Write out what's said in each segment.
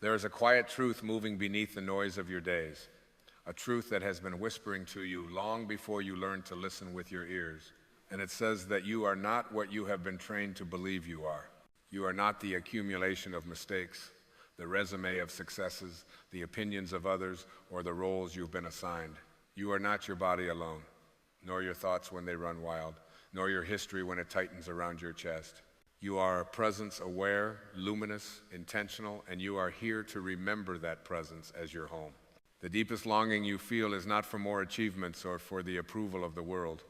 There is a quiet truth moving beneath the noise of your days, a truth that has been whispering to you long before you learned to listen with your ears. And it says that you are not what you have been trained to believe you are. You are not the accumulation of mistakes, the resume of successes, the opinions of others, or the roles you've been assigned. You are not your body alone, nor your thoughts when they run wild, nor your history when it tightens around your chest. You are a presence aware, luminous, intentional, and you are here to remember that presence as your home. The deepest longing you feel is not for more achievements or for the approval of the world.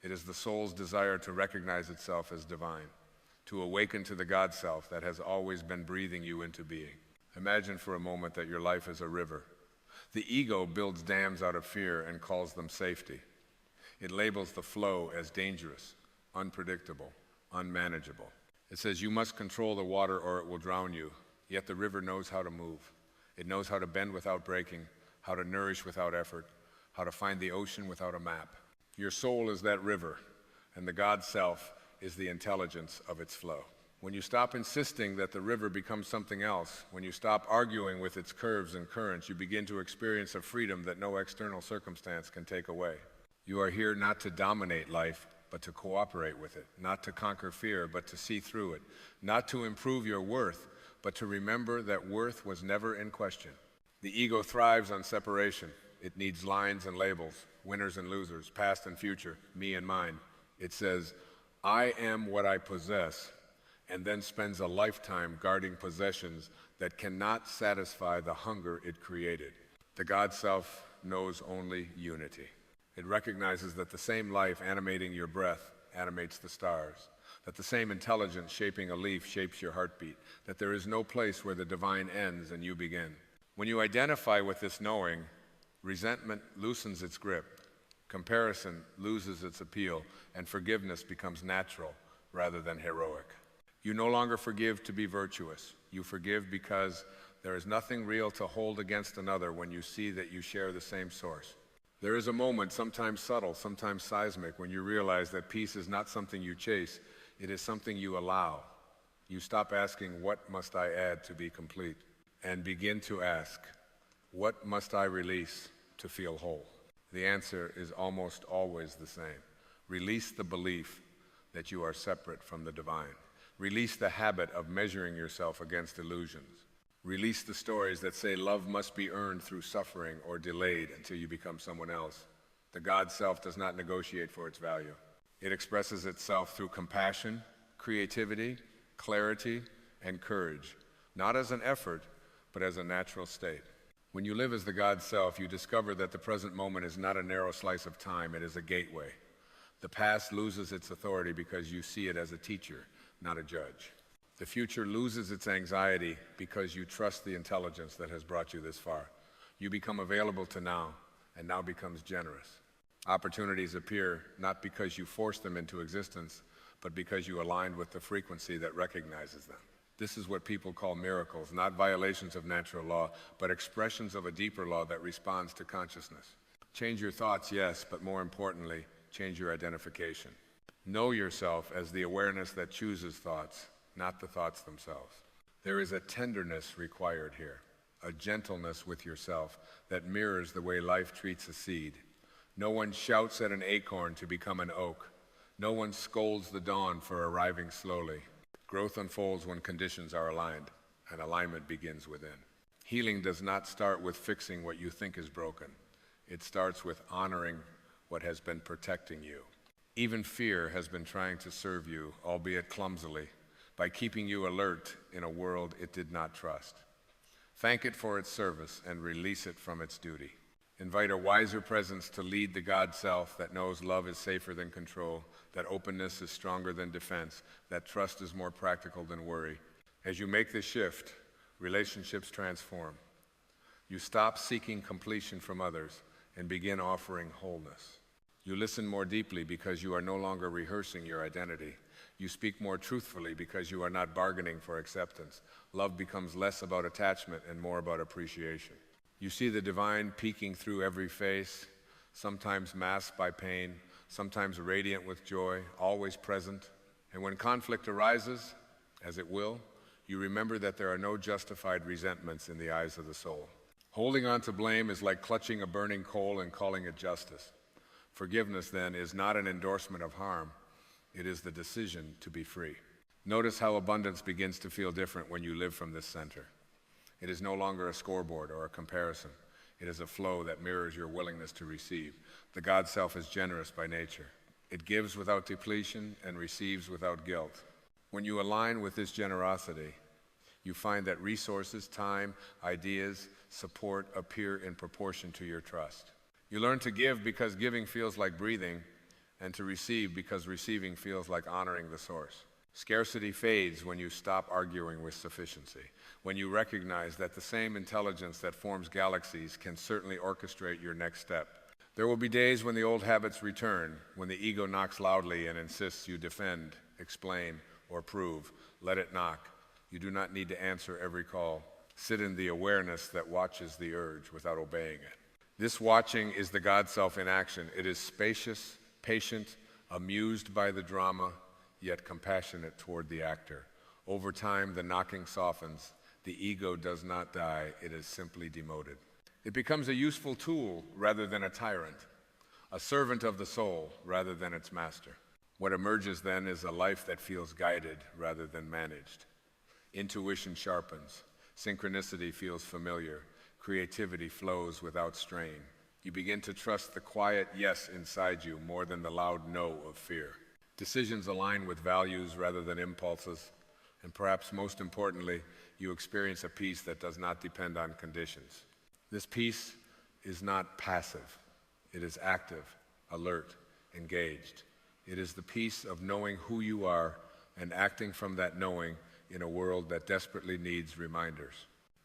It is the soul's desire to recognize itself as divine, to awaken to the God self that has always been breathing you into being. Imagine for a moment that your life is a river. The ego builds dams out of fear and calls them safety. It labels the flow as dangerous, unpredictable, unmanageable. It says you must control the water or it will drown you, yet the river knows how to move. It knows how to bend without breaking, how to nourish without effort, how to find the ocean without a map. Your soul is that river, and the God self is the intelligence of its flow. When you stop insisting that the river becomes something else, when you stop arguing with its curves and currents, you begin to experience a freedom that no external circumstance can take away. You are here not to dominate life, but to cooperate with it, not to conquer fear, but to see through it, not to improve your worth, but to remember that worth was never in question. The ego thrives on separation. It needs lines and labels, winners and losers, past and future, me and mine. It says, I am what I possess, and then spends a lifetime guarding possessions that cannot satisfy the hunger it created. The God self knows only unity. It recognizes that the same life animating your breath animates the stars, that the same intelligence shaping a leaf shapes your heartbeat, that there is no place where the divine ends and you begin. When you identify with this knowing, resentment loosens its grip, comparison loses its appeal, and forgiveness becomes natural rather than heroic. You no longer forgive to be virtuous. You forgive because there is nothing real to hold against another when you see that you share the same source. There is a moment, sometimes subtle, sometimes seismic, when you realize that peace is not something you chase, it is something you allow. You stop asking, what must I add to be complete? And begin to ask, what must I release to feel whole? The answer is almost always the same. Release the belief that you are separate from the divine. Release the habit of measuring yourself against illusions. Release the stories that say love must be earned through suffering or delayed until you become someone else. The God self does not negotiate for its value. It expresses itself through compassion, creativity, clarity, and courage, not as an effort, but as a natural state. When you live as the God self, you discover that the present moment is not a narrow slice of time, it is a gateway. The past loses its authority because you see it as a teacher, not a judge. The future loses its anxiety because you trust the intelligence that has brought you this far. You become available to now, and now becomes generous. Opportunities appear not because you force them into existence, but because you aligned with the frequency that recognizes them. This is what people call miracles, not violations of natural law, but expressions of a deeper law that responds to consciousness. Change your thoughts, yes, but more importantly, change your identification. Know yourself as the awareness that chooses thoughts, not the thoughts themselves. There is a tenderness required here, a gentleness with yourself that mirrors the way life treats a seed. No one shouts at an acorn to become an oak. No one scolds the dawn for arriving slowly. Growth unfolds when conditions are aligned, and alignment begins within. Healing does not start with fixing what you think is broken. It starts with honoring what has been protecting you. Even fear has been trying to serve you, albeit clumsily, by keeping you alert in a world it did not trust. Thank it for its service and release it from its duty. Invite a wiser presence to lead the God self that knows love is safer than control, that openness is stronger than defense, that trust is more practical than worry. As you make this shift, relationships transform. You stop seeking completion from others and begin offering wholeness. You listen more deeply because you are no longer rehearsing your identity. You speak more truthfully because you are not bargaining for acceptance. Love becomes less about attachment and more about appreciation. You see the divine peeking through every face, sometimes masked by pain, sometimes radiant with joy, always present. And when conflict arises, as it will, You remember that there are no justified resentments in the eyes of the soul. Holding on to blame is like clutching a burning coal and calling it justice. Forgiveness, then, is not an endorsement of harm. It is the decision to be free. Notice how abundance begins to feel different when you live from this center. It is no longer a scoreboard or a comparison. It is a flow that mirrors your willingness to receive. The God Self is generous by nature. It gives without depletion and receives without guilt. When you align with this generosity, you find that resources, time, ideas, support appear in proportion to your trust. You learn to give because giving feels like breathing, and to receive because receiving feels like honoring the source. Scarcity fades when you stop arguing with sufficiency, when you recognize that the same intelligence that forms galaxies can certainly orchestrate your next step. There will be days when the old habits return, when the ego knocks loudly and insists you defend, explain, or prove. Let it knock. You do not need to answer every call. Sit in the awareness that watches the urge without obeying it. This watching is the God Self in action. It is spacious, patient, amused by the drama, yet compassionate toward the actor. Over time, the knocking softens. The ego does not die. It is simply demoted. It becomes a useful tool rather than a tyrant, a servant of the soul rather than its master. What emerges then is a life that feels guided rather than managed. Intuition sharpens. Synchronicity feels familiar. Creativity flows without strain. You begin to trust the quiet yes inside you more than the loud no of fear. Decisions align with values rather than impulses. And perhaps most importantly, you experience a peace that does not depend on conditions. This peace is not passive. It is active, alert, engaged. It is the peace of knowing who you are and acting from that knowing in a world that desperately needs reminders.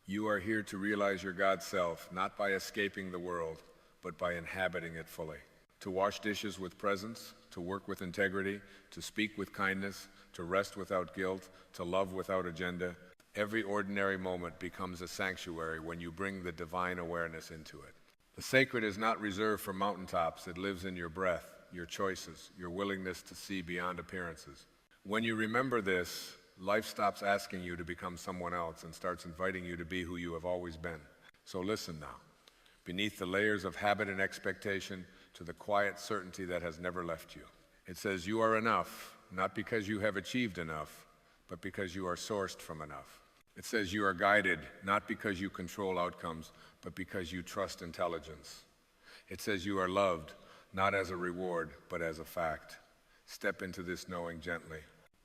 You are here to realize your God Self, not by escaping the world, but by inhabiting it fully. To wash dishes with presence, to work with integrity, to speak with kindness, to rest without guilt, to love without agenda. Every ordinary moment becomes a sanctuary when you bring the divine awareness into it. The sacred is not reserved for mountaintops. It lives in your breath, your choices, your willingness to see beyond appearances. When you remember this, life stops asking you to become someone else and starts inviting you to be who you have always been. So listen now. Beneath the layers of habit and expectation to the quiet certainty that has never left you. It says you are enough, not because you have achieved enough, but because you are sourced from enough. It says you are guided, not because you control outcomes, but because you trust intelligence. It says you are loved, not as a reward, but as a fact. Step into this knowing gently.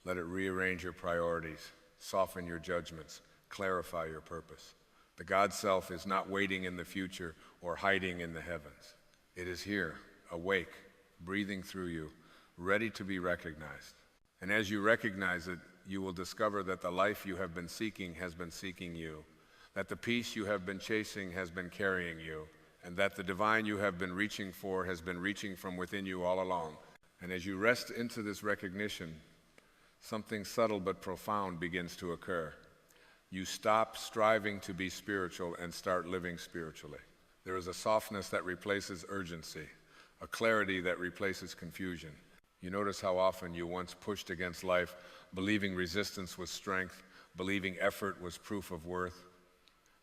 Let it rearrange your priorities, soften your judgments, clarify your purpose. The God Self is not waiting in the future or hiding in the heavens. It is here, awake, breathing through you, ready to be recognized. And as you recognize it, you will discover that the life you have been seeking has been seeking you, that the peace you have been chasing has been carrying you, and that the divine you have been reaching for has been reaching from within you all along. And as you rest into this recognition, something subtle but profound begins to occur. You stop striving to be spiritual and start living spiritually. There is a softness that replaces urgency, a clarity that replaces confusion. You notice how often you once pushed against life, believing resistance was strength, believing effort was proof of worth.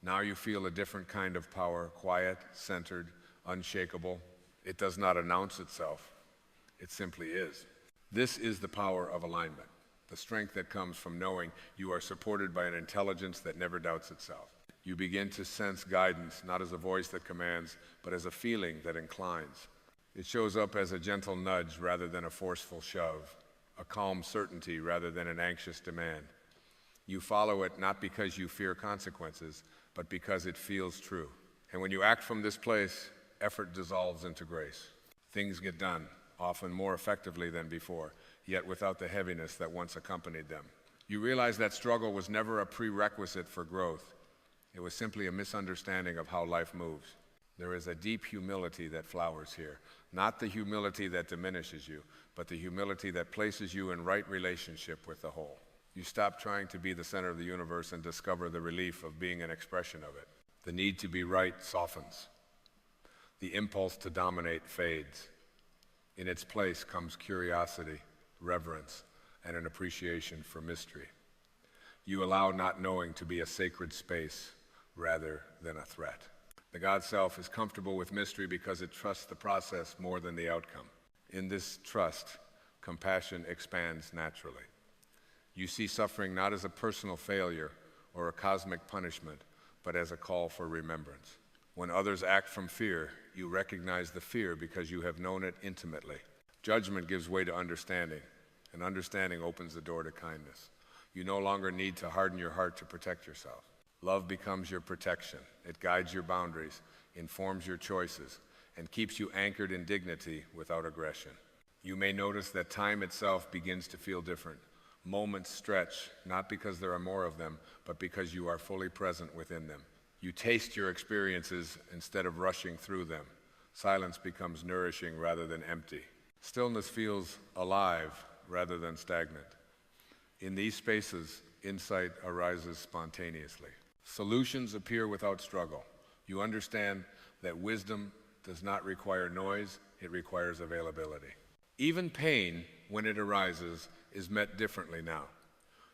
Now you feel a different kind of power, quiet, centered, unshakable. It does not announce itself. It simply is. This is the power of alignment, the strength that comes from knowing you are supported by an intelligence that never doubts itself. You begin to sense guidance, not as a voice that commands, but as a feeling that inclines. It shows up as a gentle nudge rather than a forceful shove, a calm certainty rather than an anxious demand. You follow it not because you fear consequences, but because it feels true. And when you act from this place, effort dissolves into grace. Things get done, often more effectively than before, yet without the heaviness that once accompanied them. You realize that struggle was never a prerequisite for growth. It was simply a misunderstanding of how life moves. There is a deep humility that flowers here, not the humility that diminishes you, but the humility that places you in right relationship with the whole. You stop trying to be the center of the universe and discover the relief of being an expression of it. The need to be right softens. The impulse to dominate fades. In its place comes curiosity, reverence, and an appreciation for mystery. You allow not knowing to be a sacred space rather than a threat. The God self is comfortable with mystery because it trusts the process more than the outcome. In this trust, compassion expands naturally. You see suffering not as a personal failure or a cosmic punishment, but as a call for remembrance. When others act from fear, you recognize the fear because you have known it intimately. Judgment gives way to understanding, and understanding opens the door to kindness. You no longer need to harden your heart to protect yourself. Love becomes your protection. It guides your boundaries, informs your choices, and keeps you anchored in dignity without aggression. You may notice that time itself begins to feel different. Moments stretch, not because there are more of them, but because you are fully present within them. You taste your experiences instead of rushing through them. Silence becomes nourishing rather than empty. Stillness feels alive rather than stagnant. In these spaces, insight arises spontaneously. Solutions appear without struggle. You understand that wisdom does not require noise, it requires availability. Even pain, when it arises, is met differently now.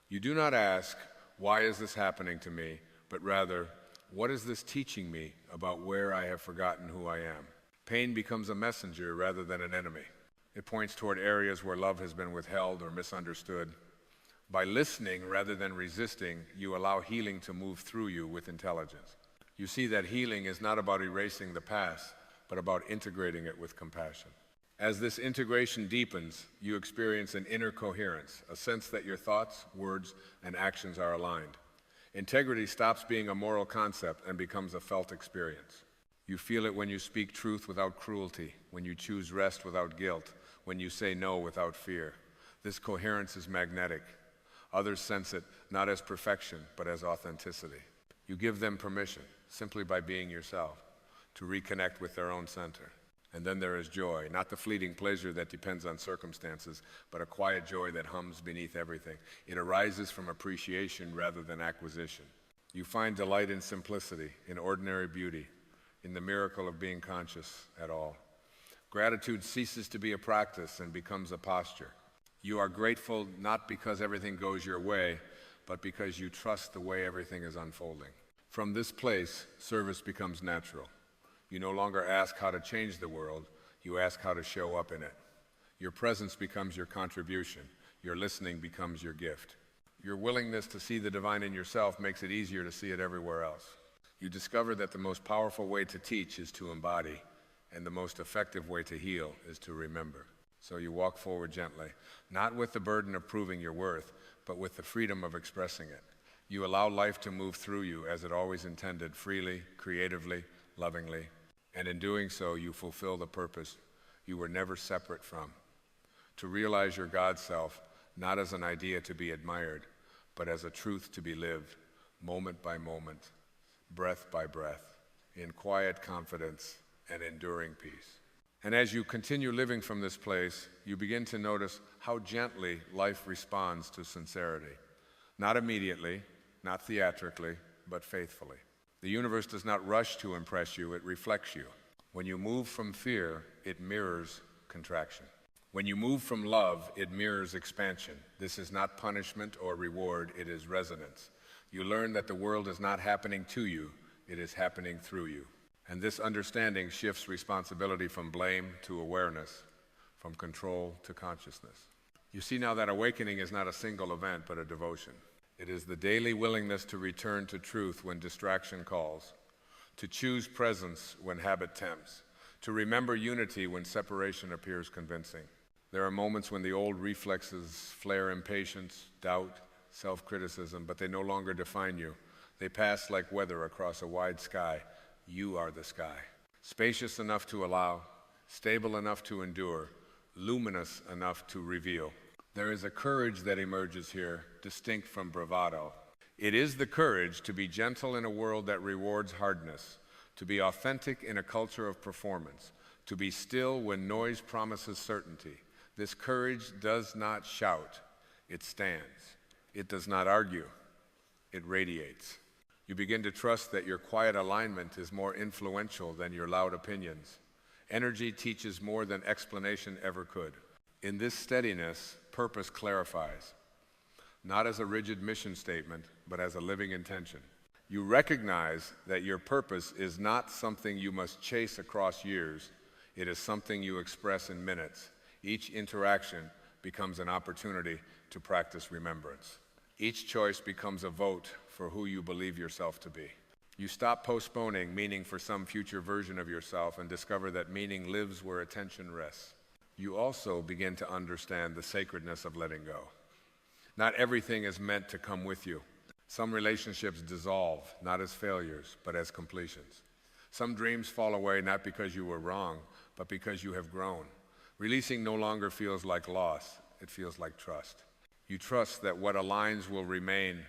You do not ask, why is this happening to me, but rather, what is this teaching me about where I have forgotten who I am? Pain becomes a messenger rather than an enemy. It points toward areas where love has been withheld or misunderstood. By listening rather than resisting, you allow healing to move through you with intelligence. You see that healing is not about erasing the past, but about integrating it with compassion. As this integration deepens, you experience an inner coherence, a sense that your thoughts, words, and actions are aligned. Integrity stops being a moral concept and becomes a felt experience. You feel it when you speak truth without cruelty, when you choose rest without guilt, when you say no without fear. This coherence is magnetic. Others sense it not as perfection, but as authenticity. You give them permission, simply by being yourself, to reconnect with their own center. And then there is joy, not the fleeting pleasure that depends on circumstances, but a quiet joy that hums beneath everything. It arises from appreciation rather than acquisition. You find delight in simplicity, in ordinary beauty, in the miracle of being conscious at all. Gratitude ceases to be a practice and becomes a posture. You are grateful not because everything goes your way, but because you trust the way everything is unfolding. From this place, service becomes natural. You no longer ask how to change the world, you ask how to show up in it. Your presence becomes your contribution, your listening becomes your gift. Your willingness to see the divine in yourself makes it easier to see it everywhere else. You discover that the most powerful way to teach is to embody, and the most effective way to heal is to remember. So you walk forward gently, not with the burden of proving your worth, but with the freedom of expressing it. You allow life to move through you as it always intended, freely, creatively, lovingly. And in doing so, you fulfill the purpose you were never separate from. To realize your God self, not as an idea to be admired, but as a truth to be lived, moment by moment, breath by breath, in quiet confidence and enduring peace. And as you continue living from this place, you begin to notice how gently life responds to sincerity. Not immediately, not theatrically, but faithfully. The universe does not rush to impress you, it reflects you. When you move from fear, it mirrors contraction. When you move from love, it mirrors expansion. This is not punishment or reward, it is resonance. You learn that the world is not happening to you, it is happening through you. And this understanding shifts responsibility from blame to awareness, from control to consciousness. You see now that awakening is not a single event, but a devotion. It is the daily willingness to return to truth when distraction calls, to choose presence when habit tempts, to remember unity when separation appears convincing. There are moments when the old reflexes flare impatience, doubt, self-criticism, but they no longer define you. They pass like weather across a wide sky. You are the sky. Spacious enough to allow, stable enough to endure, luminous enough to reveal. There is a courage that emerges here, distinct from bravado. It is the courage to be gentle in a world that rewards hardness, to be authentic in a culture of performance, to be still when noise promises certainty. This courage does not shout, it stands. It does not argue, it radiates. You begin to trust that your quiet alignment is more influential than your loud opinions. Energy teaches more than explanation ever could. In this steadiness, purpose clarifies. not as a rigid mission statement, but as a living intention. You recognize that your purpose is not something you must chase across years. It is something you express in minutes. Each interaction becomes an opportunity to practice remembrance. Each choice becomes a vote for who you believe yourself to be. You stop postponing meaning for some future version of yourself and discover that meaning lives where attention rests. You also begin to understand the sacredness of letting go. Not everything is meant to come with you. Some relationships dissolve, not as failures, but as completions. Some dreams fall away not because you were wrong, but because you have grown. Releasing no longer feels like loss, it feels like trust. You trust that what aligns will remain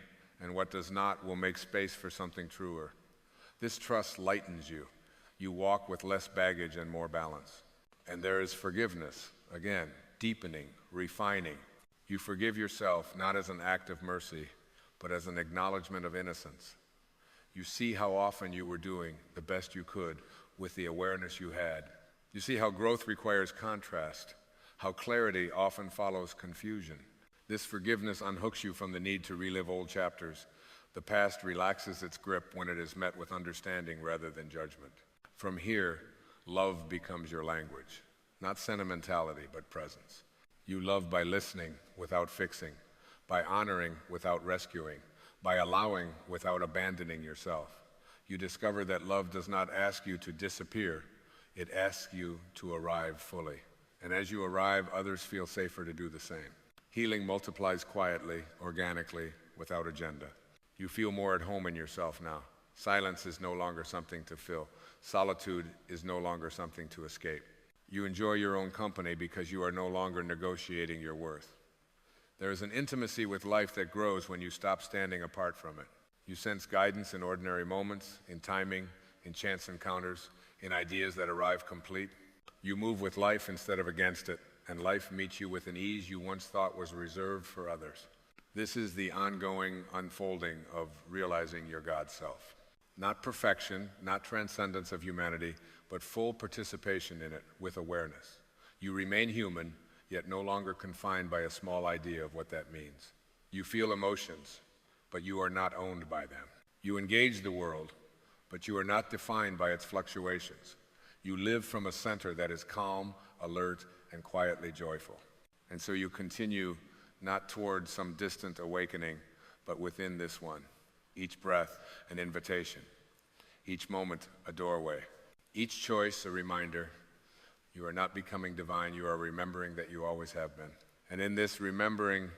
and what does not will make space for something truer. This trust lightens you. You walk with less baggage and more balance. And there is forgiveness, again, deepening, refining. You forgive yourself not as an act of mercy, but as an acknowledgement of innocence. You see how often you were doing the best you could with the awareness you had. You see how growth requires contrast, how clarity often follows confusion. This forgiveness unhooks you from the need to relive old chapters. The past relaxes its grip when it is met with understanding rather than judgment. From here, love becomes your language, not sentimentality, but presence. You love by listening without fixing, by honoring without rescuing, by allowing without abandoning yourself. You discover that love does not ask you to disappear, it asks you to arrive fully. And as you arrive, others feel safer to do the same. Healing multiplies quietly, organically, without agenda. You feel more at home in yourself now. Silence is no longer something to fill. Solitude is no longer something to escape. You enjoy your own company because you are no longer negotiating your worth. There is an intimacy with life that grows when you stop standing apart from it. You sense guidance in ordinary moments, in timing, in chance encounters, in ideas that arrive complete. You move with life instead of against it, and life meets you with an ease you once thought was reserved for others. This is the ongoing unfolding of realizing your God self. Not perfection, not transcendence of humanity, but full participation in it with awareness. You remain human, yet no longer confined by a small idea of what that means. You feel emotions, but you are not owned by them. You engage the world, but you are not defined by its fluctuations. You live from a center that is calm, alert, and quietly joyful. And so you continue not toward some distant awakening, but within this one. Each breath an invitation, each moment a doorway, each choice a reminder. You are not becoming divine, you are remembering that you always have been. And in this remembering,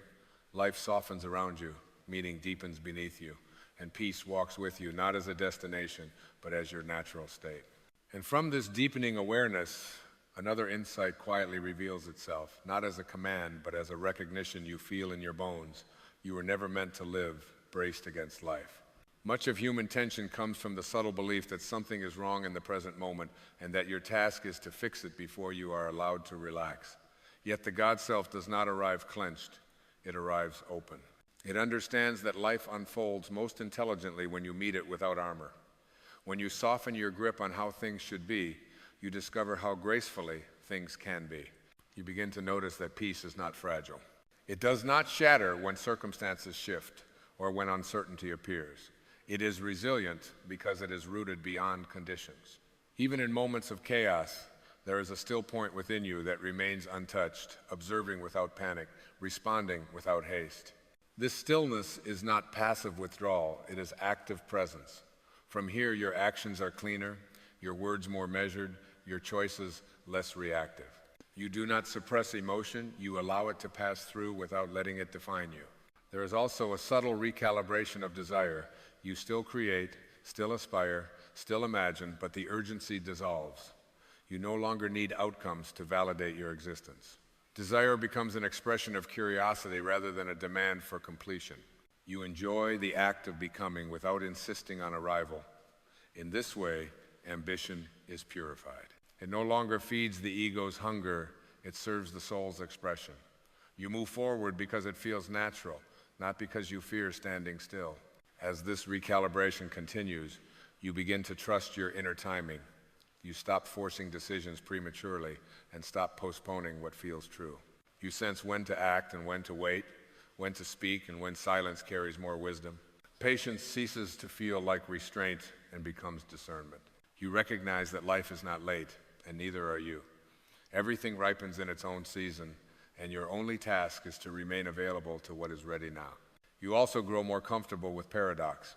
life softens around you, meaning deepens beneath you, and peace walks with you, not as a destination, but as your natural state. And from this deepening awareness, another insight quietly reveals itself, not as a command, but as a recognition you feel in your bones. You were never meant to live braced against life. Much of human tension comes from the subtle belief that something is wrong in the present moment and that your task is to fix it before you are allowed to relax. Yet the God self does not arrive clenched, it arrives open. It understands that life unfolds most intelligently when you meet it without armor. When you soften your grip on how things should be, you discover how gracefully things can be. You begin to notice that peace is not fragile. It does not shatter when circumstances shift or when uncertainty appears. It is resilient because it is rooted beyond conditions. Even in moments of chaos, there is a still point within you that remains untouched, observing without panic, responding without haste. This stillness is not passive withdrawal, it is active presence. From here, your actions are cleaner, your words more measured, your choices less reactive. You do not suppress emotion, you allow it to pass through without letting it define you. There is also a subtle recalibration of desire. You still create, still aspire, still imagine, but the urgency dissolves. You no longer need outcomes to validate your existence. Desire becomes an expression of curiosity rather than a demand for completion. You enjoy the act of becoming without insisting on arrival. In this way, ambition is purified. It no longer feeds the ego's hunger, it serves the soul's expression. You move forward because it feels natural, not because you fear standing still. As this recalibration continues, you begin to trust your inner timing. You stop forcing decisions prematurely and stop postponing what feels true. You sense when to act and when to wait, when to speak and when silence carries more wisdom. Patience ceases to feel like restraint and becomes discernment. You recognize that life is not late, and neither are you. Everything ripens in its own season, and your only task is to remain available to what is ready now. You also grow more comfortable with paradox.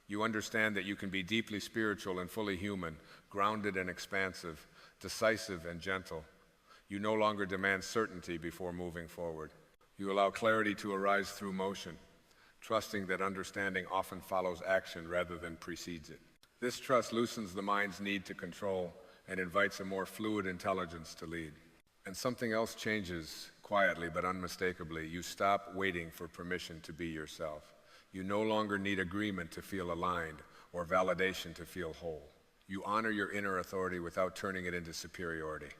You understand that you can be deeply spiritual and fully human, grounded and expansive, decisive and gentle. You no longer demand certainty before moving forward. You allow clarity to arise through motion, trusting that understanding often follows action rather than precedes it. This trust loosens the mind's need to control and invites a more fluid intelligence to lead. And something else changes quietly but unmistakably. You stop waiting for permission to be yourself. You no longer need agreement to feel aligned or validation to feel whole. You honor your inner authority without turning it into superiority.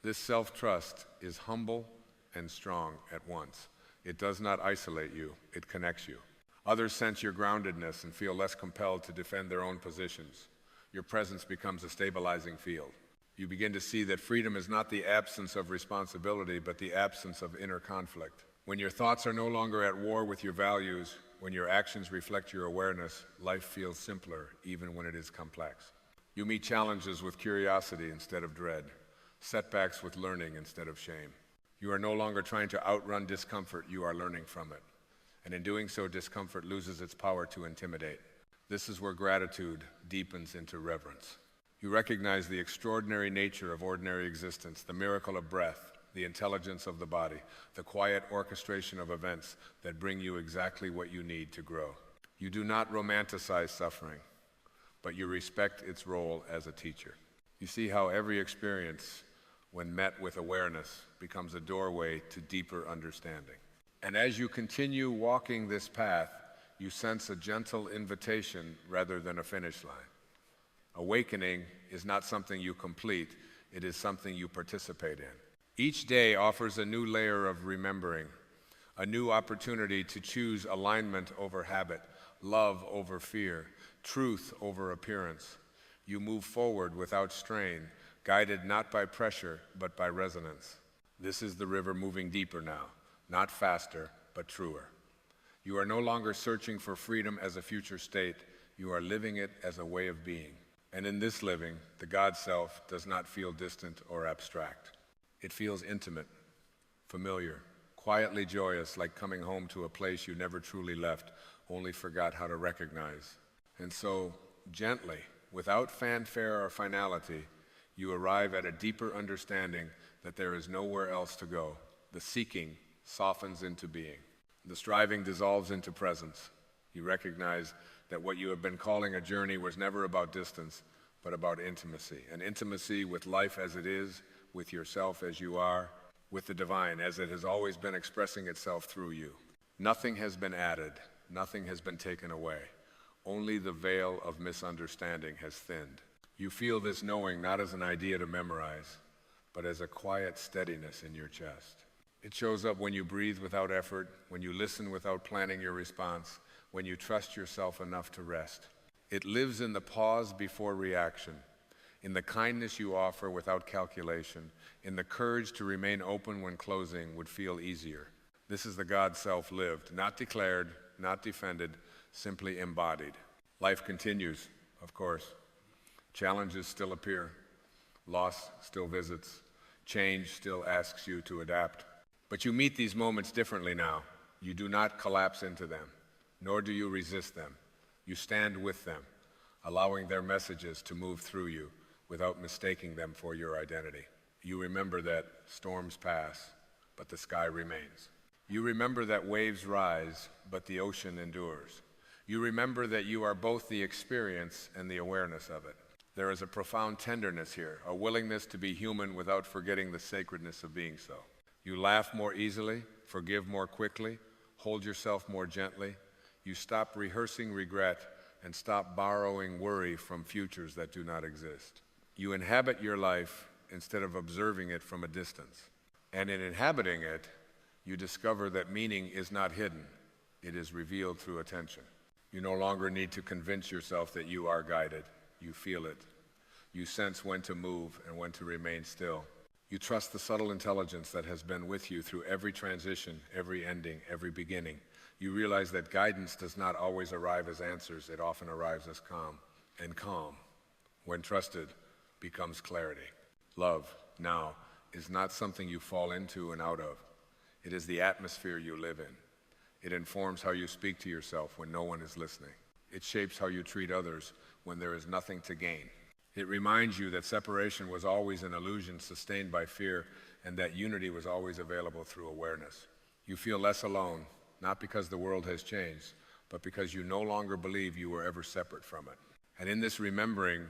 This self-trust is humble and strong at once. It does not isolate you, it connects you. Others sense your groundedness and feel less compelled to defend their own positions. Your presence becomes a stabilizing field. You begin to see that freedom is not the absence of responsibility, but the absence of inner conflict. When your thoughts are no longer at war with your values, when your actions reflect your awareness, life feels simpler, even when it is complex. You meet challenges with curiosity instead of dread, setbacks with learning instead of shame. You are no longer trying to outrun discomfort, you are learning from it. And in doing so, discomfort loses its power to intimidate. This is where gratitude deepens into reverence. You recognize the extraordinary nature of ordinary existence, the miracle of breath, the intelligence of the body, the quiet orchestration of events that bring you exactly what you need to grow. You do not romanticize suffering, but you respect its role as a teacher. You see how every experience, when met with awareness, becomes a doorway to deeper understanding. And as you continue walking this path, you sense a gentle invitation rather than a finish line. Awakening is not something you complete, it is something you participate in. Each day offers a new layer of remembering, a new opportunity to choose alignment over habit, love over fear, truth over appearance. You move forward without strain, guided not by pressure, but by resonance. This is the river moving deeper now, not faster, but truer. You are no longer searching for freedom as a future state, you are living it as a way of being. And in this living, the God self does not feel distant or abstract. It feels intimate, familiar, quietly joyous, like coming home to a place you never truly left, only forgot how to recognize. And so, gently, without fanfare or finality, you arrive at a deeper understanding that there is nowhere else to go. The seeking softens into being. The striving dissolves into presence. You recognize that what you have been calling a journey was never about distance, but about intimacy. An intimacy with life as it is, with yourself as you are, with the divine as it has always been expressing itself through you. Nothing has been added, nothing has been taken away. Only the veil of misunderstanding has thinned. You feel this knowing not as an idea to memorize, but as a quiet steadiness in your chest. It shows up when you breathe without effort, when you listen without planning your response, when you trust yourself enough to rest. It lives in the pause before reaction, in the kindness you offer without calculation, in the courage to remain open when closing would feel easier. This is the God self lived, not declared, not defended, simply embodied. Life continues, of course. Challenges still appear. Loss still visits. Change still asks you to adapt. But you meet these moments differently now. You do not collapse into them, nor do you resist them. You stand with them, allowing their messages to move through you without mistaking them for your identity. You remember that storms pass, but the sky remains. You remember that waves rise, but the ocean endures. You remember that you are both the experience and the awareness of it. There is a profound tenderness here, a willingness to be human without forgetting the sacredness of being so. You laugh more easily, forgive more quickly, hold yourself more gently. You stop rehearsing regret and stop borrowing worry from futures that do not exist. You inhabit your life instead of observing it from a distance. And in inhabiting it, you discover that meaning is not hidden. It is revealed through attention. You no longer need to convince yourself that you are guided. You feel it. You sense when to move and when to remain still. You trust the subtle intelligence that has been with you through every transition, every ending, every beginning. You realize that guidance does not always arrive as answers, it often arrives as calm. And calm, when trusted, becomes clarity. Love, now, is not something you fall into and out of. It is the atmosphere you live in. It informs how you speak to yourself when no one is listening. It shapes how you treat others when there is nothing to gain. It reminds you that separation was always an illusion sustained by fear, and that unity was always available through awareness. You feel less alone, not because the world has changed, but because you no longer believe you were ever separate from it. And in this remembering,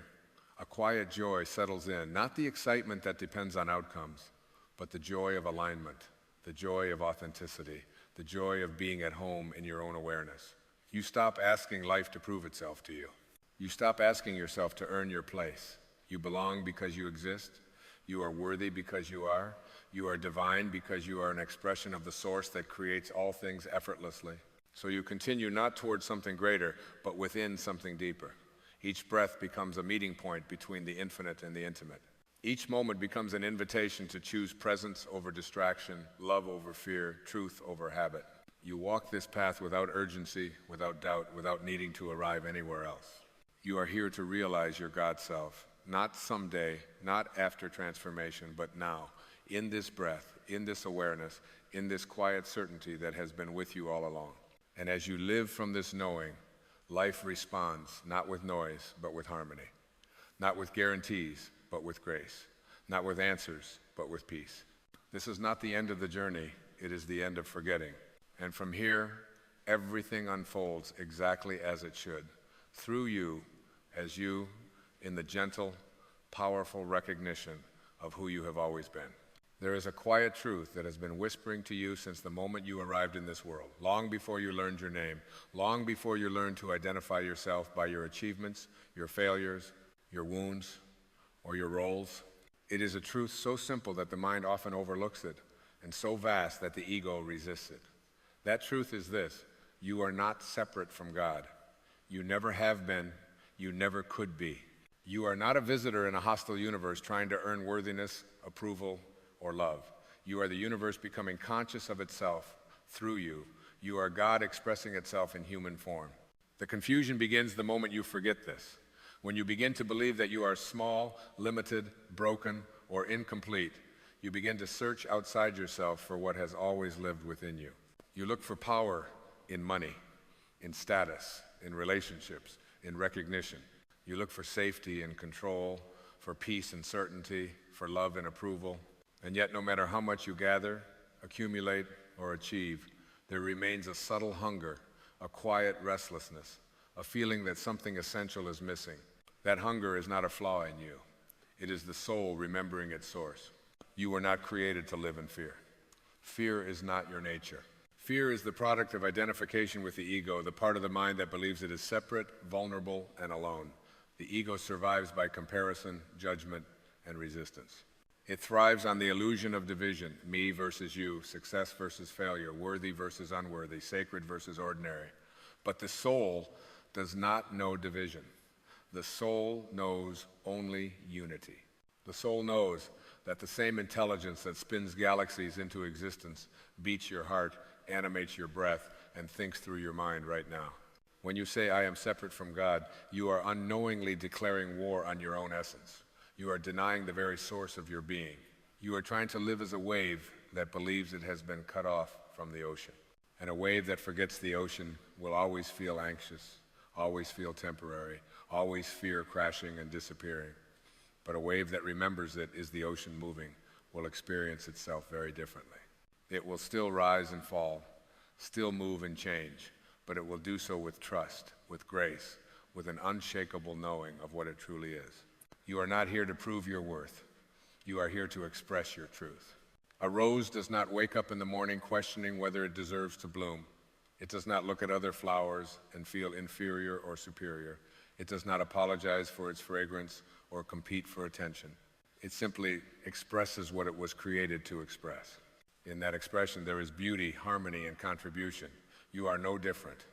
a quiet joy settles in, not the excitement that depends on outcomes, but the joy of alignment, the joy of authenticity, the joy of being at home in your own awareness. You stop asking life to prove itself to you. You stop asking yourself to earn your place. You belong because you exist. You are worthy because you are. You are divine because you are an expression of the source that creates all things effortlessly. So you continue not towards something greater, but within something deeper. Each breath becomes a meeting point between the infinite and the intimate. Each moment becomes an invitation to choose presence over distraction, love over fear, truth over habit. You walk this path without urgency, without doubt, without needing to arrive anywhere else. You are here to realize your God self, not someday, not after transformation, but now, in this breath, in this awareness, in this quiet certainty that has been with you all along. And as you live from this knowing, life responds, not with noise, but with harmony. Not with guarantees, but with grace. Not with answers, but with peace. This is not the end of the journey, it is the end of forgetting. And from here, everything unfolds exactly as it should, through you, as you, in the gentle, powerful recognition of who you have always been. There is a quiet truth that has been whispering to you since the moment you arrived in this world, long before you learned your name, long before you learned to identify yourself by your achievements, your failures, your wounds, or your roles. It is a truth so simple that the mind often overlooks it, and so vast that the ego resists it. That truth is this: you are not separate from God. You never have been, you never could be. You are not a visitor in a hostile universe trying to earn worthiness, approval, or love. You are the universe becoming conscious of itself through you. You are God expressing itself in human form. The confusion begins the moment you forget this. When you begin to believe that you are small, limited, broken, or incomplete, you begin to search outside yourself for what has always lived within you. You look for power in money, in status, in relationships, in recognition. You look for safety and control, for peace and certainty, for love and approval. And yet, no matter how much you gather, accumulate, or achieve, there remains a subtle hunger, a quiet restlessness, a feeling that something essential is missing. That hunger is not a flaw in you. It is the soul remembering its source. You were not created to live in fear. Fear is not your nature. Fear is the product of identification with the ego, the part of the mind that believes it is separate, vulnerable, and alone. The ego survives by comparison, judgment, and resistance. It thrives on the illusion of division, me versus you, success versus failure, worthy versus unworthy, sacred versus ordinary. But the soul does not know division. The soul knows only unity. The soul knows that the same intelligence that spins galaxies into existence beats your heart, animates your breath, and thinks through your mind right now. When you say, I am separate from God, you are unknowingly declaring war on your own essence. You are denying the very source of your being. You are trying to live as a wave that believes it has been cut off from the ocean. And a wave that forgets the ocean will always feel anxious, always feel temporary, always fear crashing and disappearing. But a wave that remembers it is the ocean moving, will experience itself very differently. It will still rise and fall, still move and change, but it will do so with trust, with grace, with an unshakable knowing of what it truly is. You are not here to prove your worth. You are here to express your truth. A rose does not wake up in the morning questioning whether it deserves to bloom. It does not look at other flowers and feel inferior or superior. It does not apologize for its fragrance or compete for attention. It simply expresses what it was created to express. In that expression, there is beauty, harmony, and contribution. You are no different.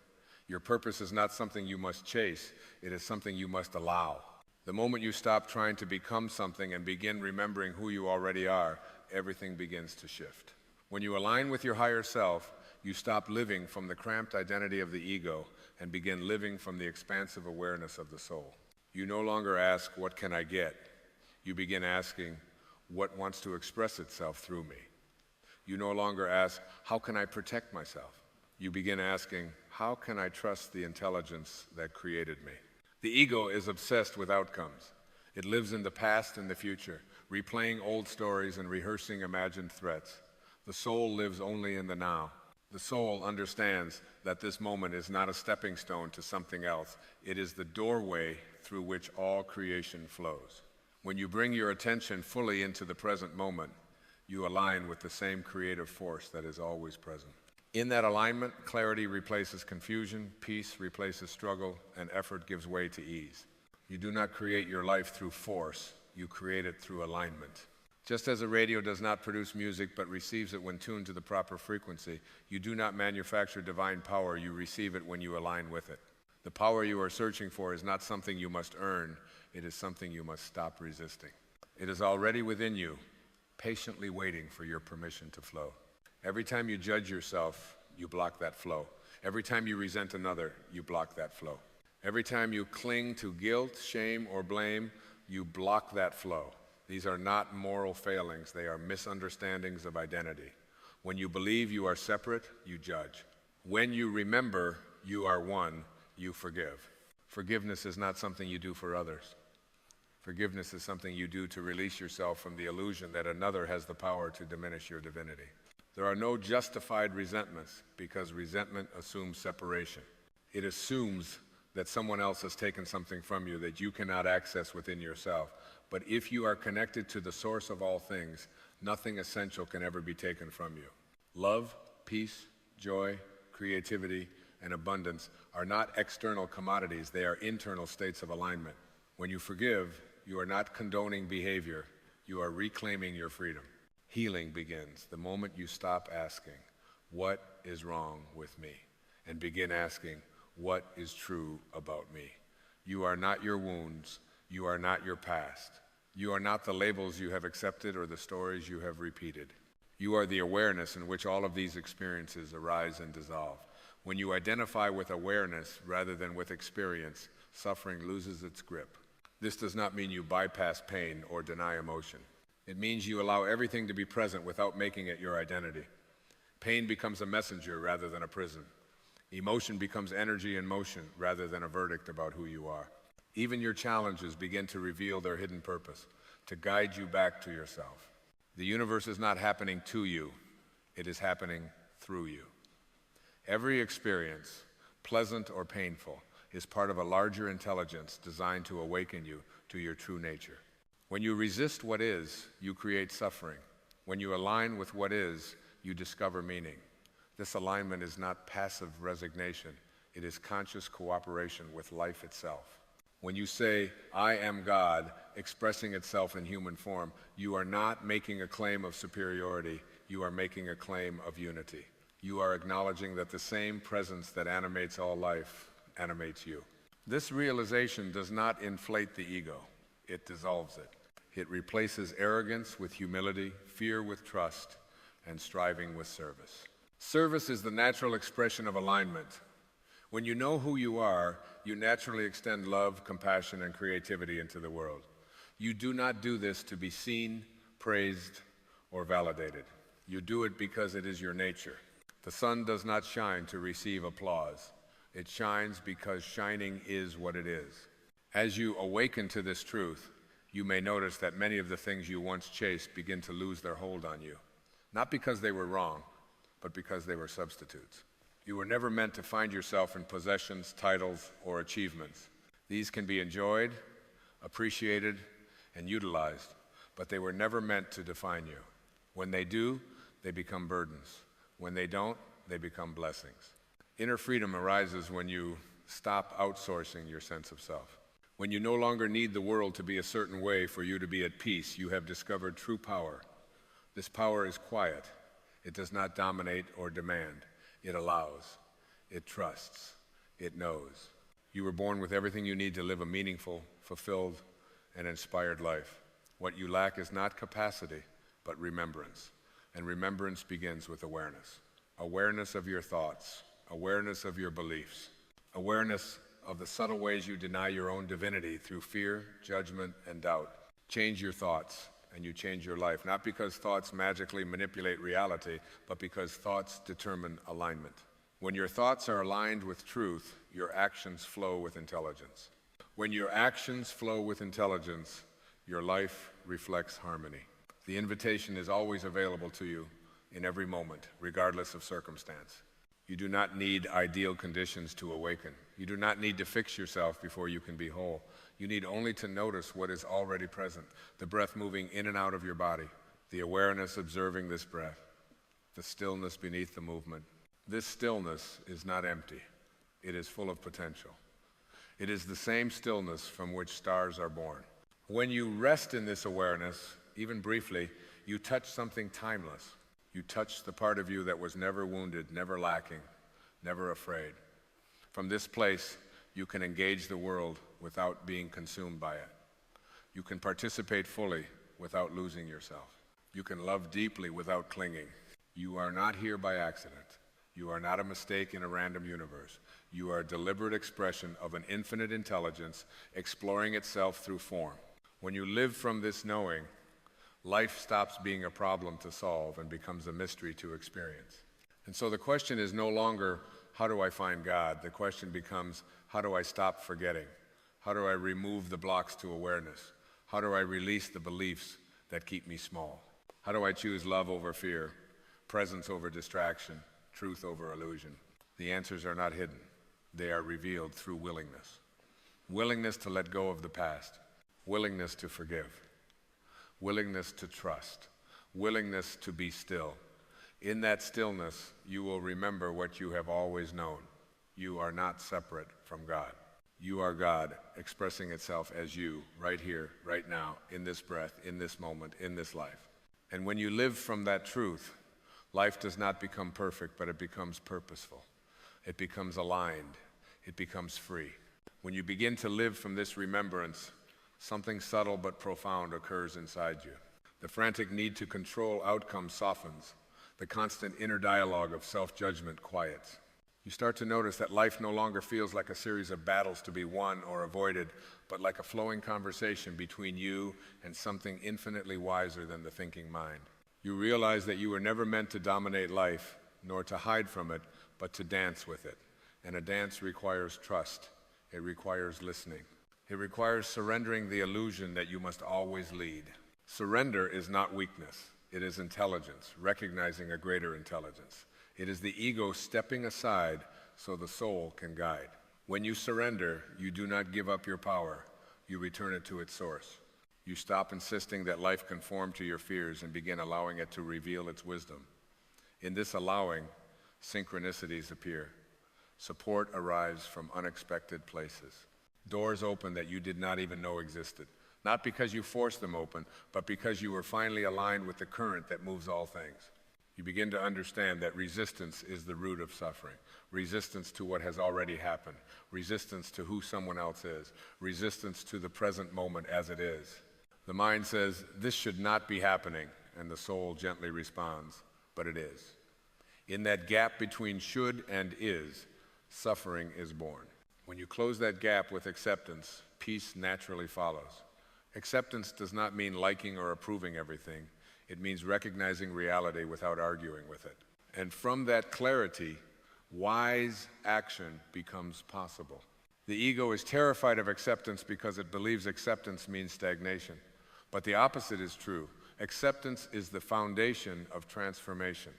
Your purpose is not something you must chase. It is something you must allow. The moment you stop trying to become something and begin remembering who you already are, everything begins to shift. When you align with your higher self, you stop living from the cramped identity of the ego and begin living from the expansive awareness of the soul. You no longer ask, "What can I get?" You begin asking, "What wants to express itself through me?" You no longer ask, "How can I protect myself?" You begin asking, "How can I trust the intelligence that created me?" The ego is obsessed with outcomes. It lives in the past and the future, replaying old stories and rehearsing imagined threats. The soul lives only in the now. The soul understands that this moment is not a stepping stone to something else. It is the doorway through which all creation flows. When you bring your attention fully into the present moment, you align with the same creative force that is always present. In that alignment, clarity replaces confusion, peace replaces struggle, and effort gives way to ease. You do not create your life through force, you create it through alignment. Just as a radio does not produce music but receives it when tuned to the proper frequency, you do not manufacture divine power, you receive it when you align with it. The power you are searching for is not something you must earn, it is something you must stop resisting. It is already within you, patiently waiting for your permission to flow. Every time you judge yourself, you block that flow. Every time you resent another, you block that flow. Every time you cling to guilt, shame, or blame, you block that flow. These are not moral failings, they are misunderstandings of identity. When you believe you are separate, you judge. When you remember you are one, you forgive. Forgiveness is not something you do for others. Forgiveness is something you do to release yourself from the illusion that another has the power to diminish your divinity. There are no justified resentments because resentment assumes separation. It assumes that someone else has taken something from you that you cannot access within yourself. But if you are connected to the source of all things, nothing essential can ever be taken from you. Love, peace, joy, creativity, and abundance are not external commodities, they are internal states of alignment. When you forgive, you are not condoning behavior, you are reclaiming your freedom. Healing begins the moment you stop asking, "What is wrong with me?" and begin asking, "What is true about me?" You are not your wounds, you are not your past. You are not the labels you have accepted or the stories you have repeated. You are the awareness in which all of these experiences arise and dissolve. When you identify with awareness rather than with experience, suffering loses its grip. This does not mean you bypass pain or deny emotion. It means you allow everything to be present without making it your identity. Pain becomes a messenger rather than a prison. Emotion becomes energy in motion rather than a verdict about who you are. Even your challenges begin to reveal their hidden purpose, to guide you back to yourself. The universe is not happening to you, it is happening through you. Every experience, pleasant or painful, is part of a larger intelligence designed to awaken you to your true nature. When you resist what is, you create suffering. When you align with what is, you discover meaning. This alignment is not passive resignation, it is conscious cooperation with life itself. When you say, "I am God," expressing itself in human form, you are not making a claim of superiority, you are making a claim of unity. You are acknowledging that the same presence that animates all life animates you. This realization does not inflate the ego, it dissolves it. It replaces arrogance with humility, fear with trust, and striving with service. Service is the natural expression of alignment. When you know who you are, you naturally extend love, compassion, and creativity into the world. You do not do this to be seen, praised, or validated. You do it because it is your nature. The sun does not shine to receive applause. It shines because shining is what it is. As you awaken to this truth, you may notice that many of the things you once chased begin to lose their hold on you. Not because they were wrong, but because they were substitutes. You were never meant to find yourself in possessions, titles, or achievements. These can be enjoyed, appreciated, and utilized, but they were never meant to define you. When they do, they become burdens. When they don't, they become blessings. Inner freedom arises when you stop outsourcing your sense of self. When you no longer need the world to be a certain way for you to be at peace, you have discovered true power. This power is quiet. It does not dominate or demand. It allows, it trusts, it knows. You were born with everything you need to live a meaningful, fulfilled, and inspired life. What you lack is not capacity, but remembrance. And remembrance begins with awareness. Awareness of your thoughts, awareness of your beliefs, awareness of the subtle ways you deny your own divinity through fear, judgment, and doubt. Change your thoughts, and you change your life, not because thoughts magically manipulate reality, but because thoughts determine alignment. When your thoughts are aligned with truth, your actions flow with intelligence. When your actions flow with intelligence, your life reflects harmony. The invitation is always available to you in every moment, regardless of circumstance. You do not need ideal conditions to awaken. You do not need to fix yourself before you can be whole. You need only to notice what is already present, the breath moving in and out of your body, the awareness observing this breath, the stillness beneath the movement. This stillness is not empty. It is full of potential. It is the same stillness from which stars are born. When you rest in this awareness, even briefly, you touch something timeless. You touch the part of you that was never wounded, never lacking, never afraid. From this place, you can engage the world without being consumed by it. You can participate fully without losing yourself. You can love deeply without clinging. You are not here by accident. You are not a mistake in a random universe. You are a deliberate expression of an infinite intelligence exploring itself through form. When you live from this knowing, life stops being a problem to solve and becomes a mystery to experience. And so the question is no longer, how do I find God? The question becomes, how do I stop forgetting? How do I remove the blocks to awareness? How do I release the beliefs that keep me small? How do I choose love over fear, presence over distraction, truth over illusion? The answers are not hidden. They are revealed through willingness. Willingness to let go of the past. Willingness to forgive. Willingness to trust. Willingness to be still. In that stillness, you will remember what you have always known. You are not separate from God. You are God expressing itself as you, right here, right now, in this breath, in this moment, in this life. And when you live from that truth, life does not become perfect, but it becomes purposeful. It becomes aligned. It becomes free. When you begin to live from this remembrance, something subtle but profound occurs inside you. The frantic need to control outcomes softens. The constant inner dialogue of self-judgment quiets. You start to notice that life no longer feels like a series of battles to be won or avoided, but like a flowing conversation between you and something infinitely wiser than the thinking mind. You realize that you were never meant to dominate life, nor to hide from it, but to dance with it. And a dance requires trust. It requires listening. It requires surrendering the illusion that you must always lead. Surrender is not weakness. It is intelligence, recognizing a greater intelligence. It is the ego stepping aside so the soul can guide. When you surrender, you do not give up your power. You return it to its source. You stop insisting that life conform to your fears and begin allowing it to reveal its wisdom. In this allowing, synchronicities appear. Support arrives from unexpected places. Doors open that you did not even know existed. Not because you forced them open, but because you were finally aligned with the current that moves all things. You begin to understand that resistance is the root of suffering. Resistance to what has already happened. Resistance to who someone else is. Resistance to the present moment as it is. The mind says, this should not be happening, and the soul gently responds, but it is. In that gap between should and is, suffering is born. When you close that gap with acceptance, peace naturally follows. Acceptance does not mean liking or approving everything. It means recognizing reality without arguing with it. And from that clarity, wise action becomes possible. The ego is terrified of acceptance because it believes acceptance means stagnation. But the opposite is true. Acceptance is the foundation of transformation.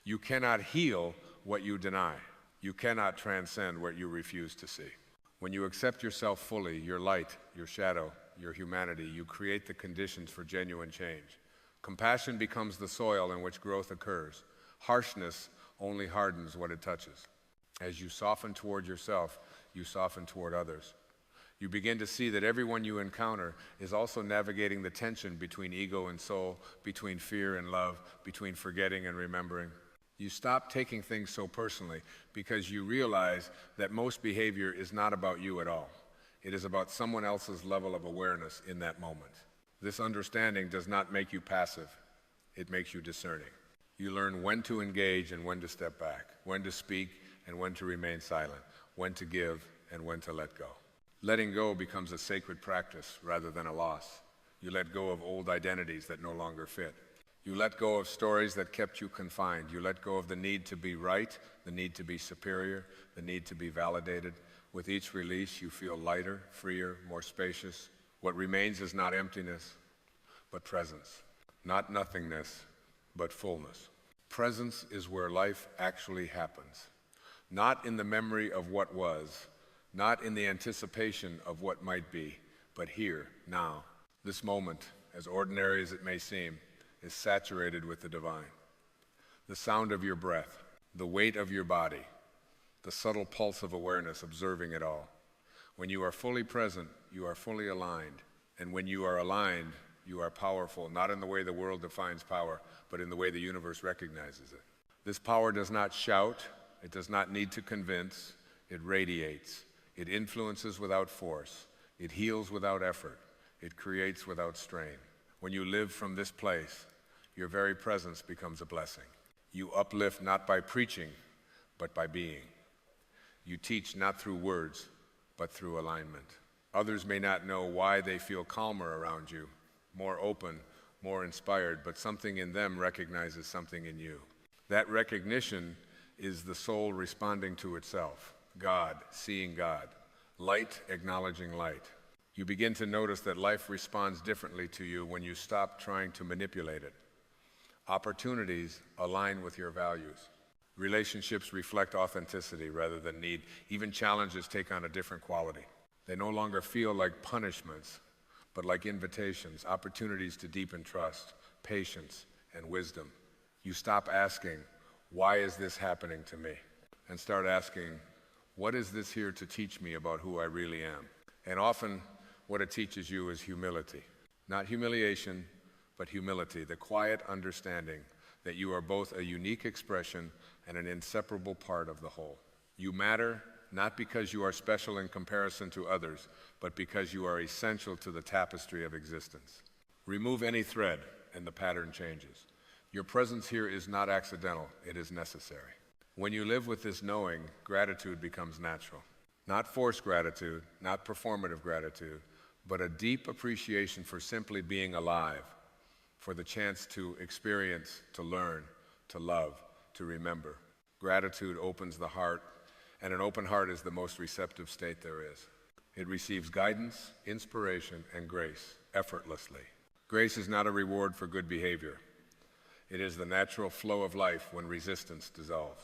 You cannot heal what you deny. You cannot transcend what you refuse to see. When you accept yourself fully, your light, your shadow, your humanity, you create the conditions for genuine change. Compassion becomes the soil in which growth occurs. Harshness only hardens what it touches. As you soften toward yourself, you soften toward others. You begin to see that everyone you encounter is also navigating the tension between ego and soul, between fear and love, between forgetting and remembering. You stop taking things so personally because you realize that most behavior is not about you at all. It is about someone else's level of awareness in that moment. This understanding does not make you passive. It makes you discerning. You learn when to engage and when to step back, when to speak and when to remain silent, when to give and when to let go. Letting go becomes a sacred practice rather than a loss. You let go of old identities that no longer fit. You let go of stories that kept you confined. You let go of the need to be right, the need to be superior, the need to be validated. With each release, you feel lighter, freer, more spacious. What remains is not emptiness, but presence. Not nothingness, but fullness. Presence is where life actually happens. Not in the memory of what was, not in the anticipation of what might be, but here, now. This moment, as ordinary as it may seem, is saturated with the divine. The sound of your breath, the weight of your body, the subtle pulse of awareness observing it all. When you are fully present, you are fully aligned. And when you are aligned, you are powerful, not in the way the world defines power, but in the way the universe recognizes it. This power does not shout, it does not need to convince, it radiates. It influences without force, it heals without effort, it creates without strain. When you live from this place, your very presence becomes a blessing. You uplift not by preaching, but by being. You teach not through words, but through alignment. Others may not know why they feel calmer around you, more open, more inspired, but something in them recognizes something in you. That recognition is the soul responding to itself, God seeing God, light acknowledging light. You begin to notice that life responds differently to you when you stop trying to manipulate it. Opportunities align with your values. Relationships reflect authenticity rather than need. Even challenges take on a different quality. They no longer feel like punishments, but like invitations, opportunities to deepen trust, patience, and wisdom. You stop asking, why is this happening to me? And start asking, what is this here to teach me about who I really am? And often, what it teaches you is humility. Not humiliation, but humility, the quiet understanding that you are both a unique expression and an inseparable part of the whole. You matter not because you are special in comparison to others, but because you are essential to the tapestry of existence. Remove any thread, and the pattern changes. Your presence here is not accidental, it is necessary. When you live with this knowing, gratitude becomes natural. Not forced gratitude, not performative gratitude, but a deep appreciation for simply being alive, for the chance to experience, to learn, to love, to remember. Gratitude opens the heart, and an open heart is the most receptive state there is. It receives guidance, inspiration, and grace effortlessly. Grace is not a reward for good behavior. It is the natural flow of life when resistance dissolves.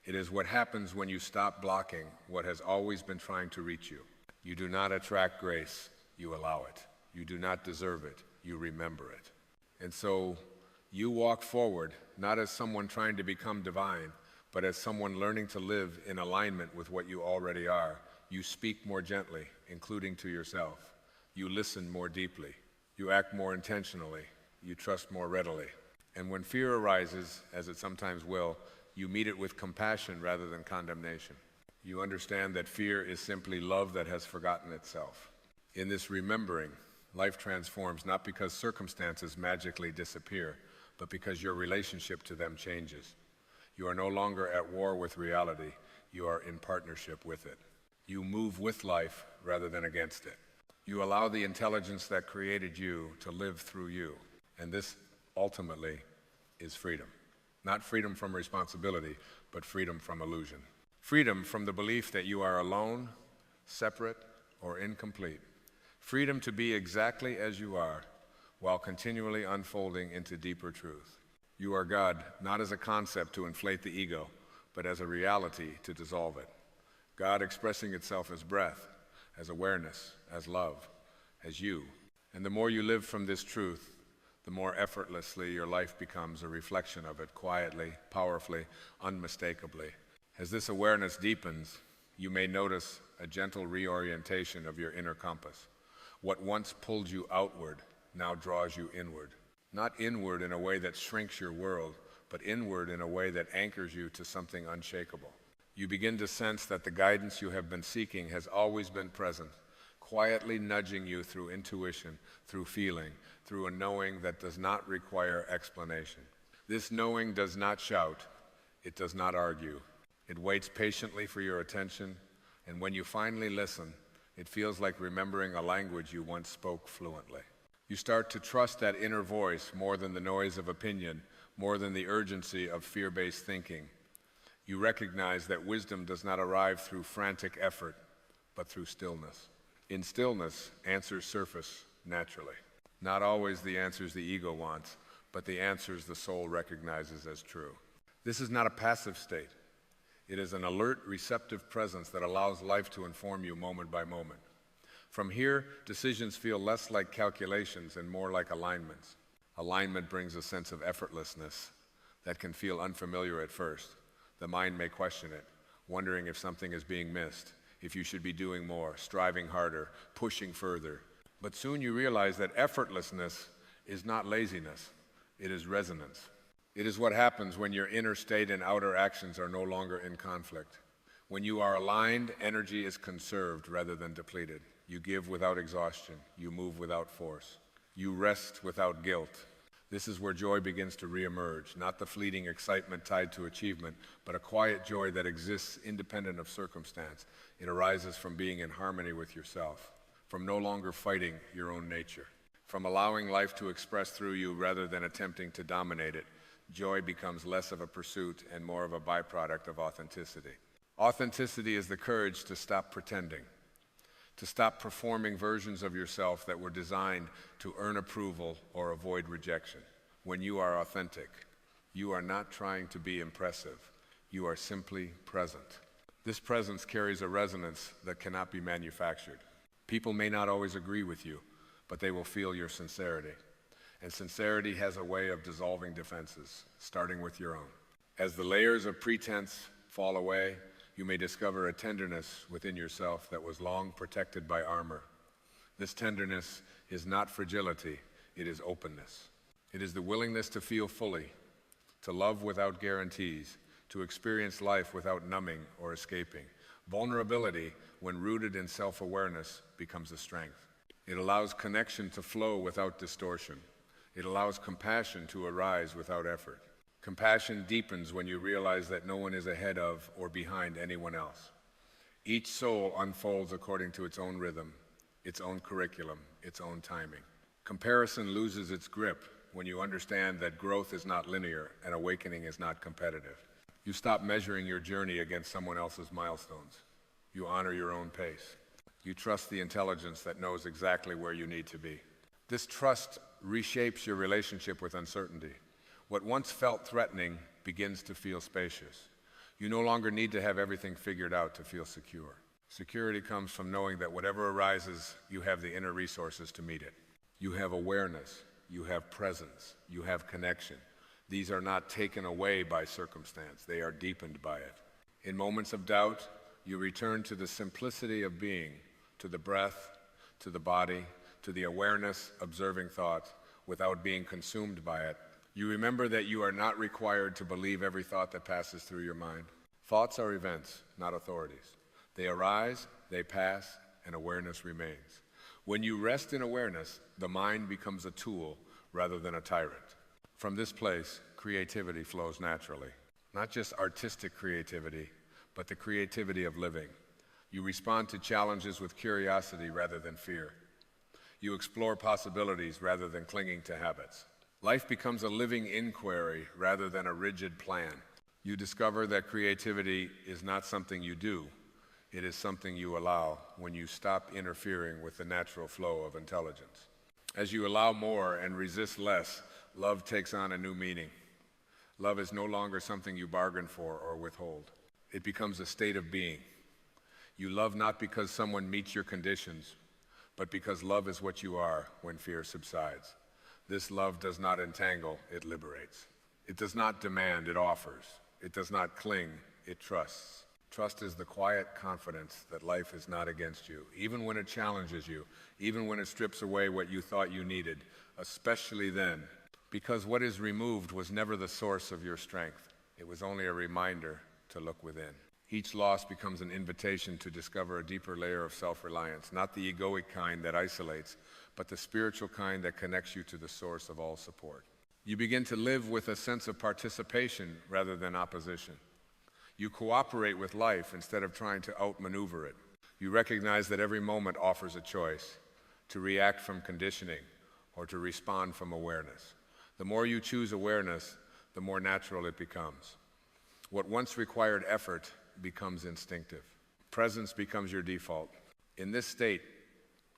It is what happens when you stop blocking what has always been trying to reach you. You do not attract grace, you allow it. You do not deserve it, you remember it. And so you walk forward, not as someone trying to become divine, but as someone learning to live in alignment with what you already are. You speak more gently, including to yourself. You listen more deeply. You act more intentionally. You trust more readily. And when fear arises, as it sometimes will, you meet it with compassion rather than condemnation. You understand that fear is simply love that has forgotten itself. In this remembering, life transforms not because circumstances magically disappear, but because your relationship to them changes. You are no longer at war with reality, you are in partnership with it. You move with life rather than against it. You allow the intelligence that created you to live through you, and this ultimately is freedom. Not freedom from responsibility, but freedom from illusion. Freedom from the belief that you are alone, separate, or incomplete. Freedom to be exactly as you are, while continually unfolding into deeper truth. You are God, not as a concept to inflate the ego, but as a reality to dissolve it. God expressing itself as breath, as awareness, as love, as you. And the more you live from this truth, the more effortlessly your life becomes a reflection of it, quietly, powerfully, unmistakably. As this awareness deepens, you may notice a gentle reorientation of your inner compass. What once pulled you outward now draws you inward. Not inward in a way that shrinks your world, but inward in a way that anchors you to something unshakable. You begin to sense that the guidance you have been seeking has always been present, quietly nudging you through intuition, through feeling, through a knowing that does not require explanation. This knowing does not shout, it does not argue. It waits patiently for your attention, and when you finally listen, it feels like remembering a language you once spoke fluently. You start to trust that inner voice more than the noise of opinion, more than the urgency of fear-based thinking. You recognize that wisdom does not arrive through frantic effort, but through stillness. In stillness, answers surface naturally. Not always the answers the ego wants, but the answers the soul recognizes as true. This is not a passive state. It is an alert, receptive presence that allows life to inform you moment by moment. From here, decisions feel less like calculations and more like alignments. Alignment brings a sense of effortlessness that can feel unfamiliar at first. The mind may question it, wondering if something is being missed, if you should be doing more, striving harder, pushing further. But soon you realize that effortlessness is not laziness, it is resonance. It is what happens when your inner state and outer actions are no longer in conflict. When you are aligned, energy is conserved rather than depleted. You give without exhaustion. You move without force. You rest without guilt. This is where joy begins to reemerge, not the fleeting excitement tied to achievement, but a quiet joy that exists independent of circumstance. It arises from being in harmony with yourself, from no longer fighting your own nature, from allowing life to express through you rather than attempting to dominate it. Joy becomes less of a pursuit and more of a byproduct of authenticity. Authenticity is the courage to stop pretending, to stop performing versions of yourself that were designed to earn approval or avoid rejection. When you are authentic, you are not trying to be impressive. You are simply present. This presence carries a resonance that cannot be manufactured. People may not always agree with you, but they will feel your sincerity. And sincerity has a way of dissolving defenses, starting with your own. As the layers of pretense fall away, you may discover a tenderness within yourself that was long protected by armor. This tenderness is not fragility, it is openness. It is the willingness to feel fully, to love without guarantees, to experience life without numbing or escaping. Vulnerability, when rooted in self-awareness, becomes a strength. It allows connection to flow without distortion. It allows compassion to arise without effort. Compassion deepens when you realize that no one is ahead of or behind anyone else. Each soul unfolds according to its own rhythm, its own curriculum, its own timing. Comparison loses its grip when you understand that growth is not linear and awakening is not competitive. You stop measuring your journey against someone else's milestones. You honor your own pace. You trust the intelligence that knows exactly where you need to be. This trust reshapes your relationship with uncertainty. What once felt threatening begins to feel spacious. You no longer need to have everything figured out to feel secure. Security comes from knowing that whatever arises, you have the inner resources to meet it. You have awareness, you have presence, you have connection. These are not taken away by circumstance, they are deepened by it. In moments of doubt, you return to the simplicity of being, to the breath, to the body, to the awareness, observing thought, without being consumed by it. You remember that you are not required to believe every thought that passes through your mind. Thoughts are events, not authorities. They arise, they pass, and awareness remains. When you rest in awareness, the mind becomes a tool rather than a tyrant. From this place, creativity flows naturally. Not just artistic creativity, but the creativity of living. You respond to challenges with curiosity rather than fear. You explore possibilities rather than clinging to habits. Life becomes a living inquiry rather than a rigid plan. You discover that creativity is not something you do. It is something you allow when you stop interfering with the natural flow of intelligence. As you allow more and resist less, love takes on a new meaning. Love is no longer something you bargain for or withhold. It becomes a state of being. You love not because someone meets your conditions, but because love is what you are when fear subsides. This love does not entangle, it liberates. It does not demand, it offers. It does not cling, it trusts. Trust is the quiet confidence that life is not against you, even when it challenges you, even when it strips away what you thought you needed, especially then, because what is removed was never the source of your strength. It was only a reminder to look within. Each loss becomes an invitation to discover a deeper layer of self-reliance, not the egoic kind that isolates, but the spiritual kind that connects you to the source of all support. You begin to live with a sense of participation rather than opposition. You cooperate with life instead of trying to outmaneuver it. You recognize that every moment offers a choice, to react from conditioning or to respond from awareness. The more you choose awareness, the more natural it becomes. What once required effort becomes instinctive. Presence becomes your default. In this state,